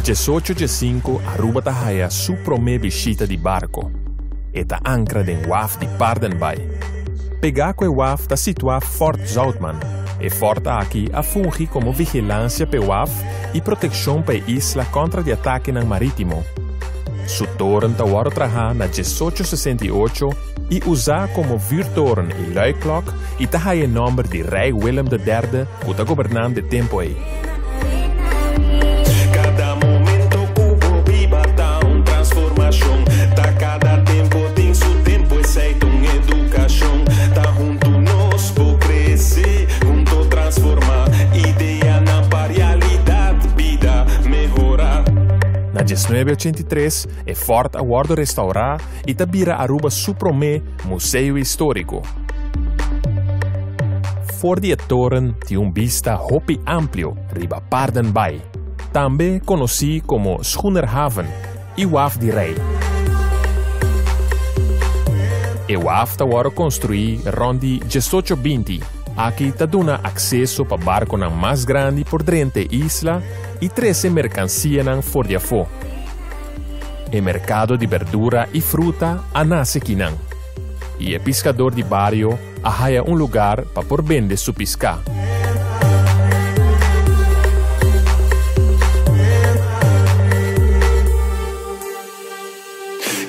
1805, Aruba tahaya su prome visita di barco. Eta ancra den waf di Pardenbay. Pegaque waf ta situa Fort Zoutman. E Fort aqui a fungi como vigilância pe waf e proteção pe isla contra de ataque nang marítimo. Su toren ta waro traha na 1868 e usar como vuurtoren e luiklok e tahaya nombre di rei Willem III, uta governante de tempo ei. Na 1983, é Fort Awardo restaurar e tabira Aruba Supromé Museu Histórico. Fora de toren tem vista hopi amplo riba Pardenbay, também conhecido como Schoenerhaven e Waf di Rei. E Waf está construído rondi 1820. Aqui está dando acesso para barco mais grande por dentro da isla e 13 mercancia for de fo. E mercado de verdura e fruta nasce aqui. E o pescador de barrio arraia lugar para por vender su pesca.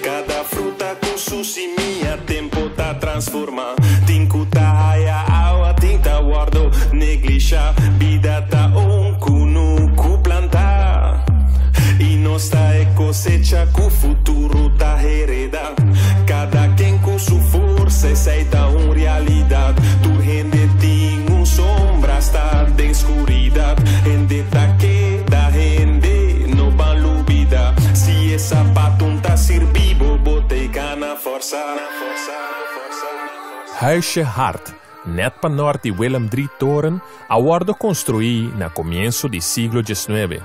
Cada fruta com su semilla tempo tá transforma. Tinkuta haya agua tinta guardo neglisha vida ta kunu ku planta. E nossa é cosecha cu futuro tá hereda. Cada quem com su força aceita realidade. Tu rende tem sombra está de escuridade. Rende tá queda rende no balubida. Se essa patum tá servibo botei na força. Huisje Hart, net para norte de Willem III Toren, awardo construído na começo do século XIX.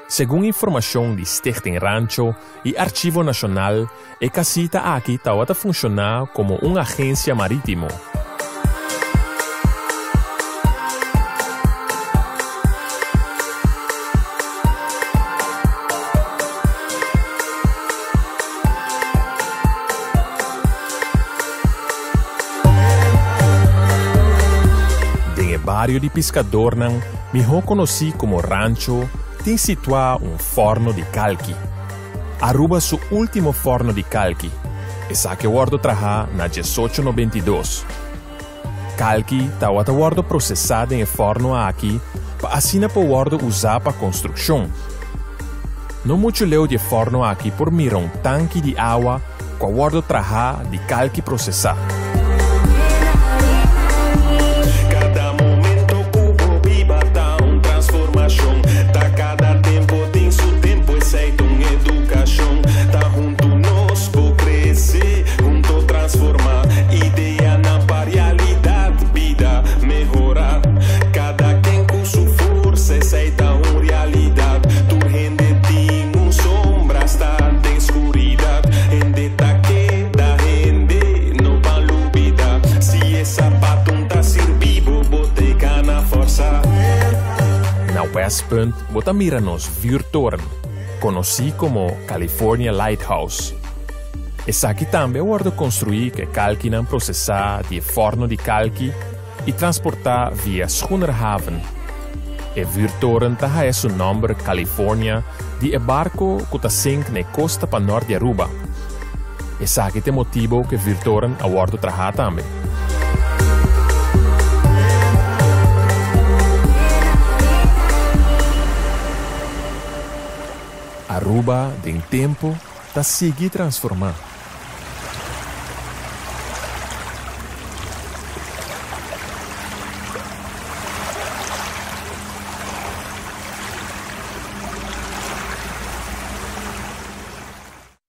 Segundo informação de Stichting Rancho e Arquivo Nacional, a casita aqui está a funcionar como uma agência marítimo. Barrio de pescador melhor conhecido como rancho, tem situado forno de calque. Aruba su último forno de calque. Essa que o traha na 1892. Calque está o processado em forno aqui, para assim poder usar para construção. Não muito leu de forno aqui por mirar tanque de água com o traha de calque processado. West Point, bota mira nos vuurtoren, conhecido como California Lighthouse. Essa aqui também é construir que calque não processar de forno de calque e transportar via Schoenerhaven. E vuurtoren tá é seu nome California de barco que tá sink na costa para norte de Aruba. Essa aqui tem motivo que vuurtoren é trabalhar também. Aruba, de tempo, está seguir transformando.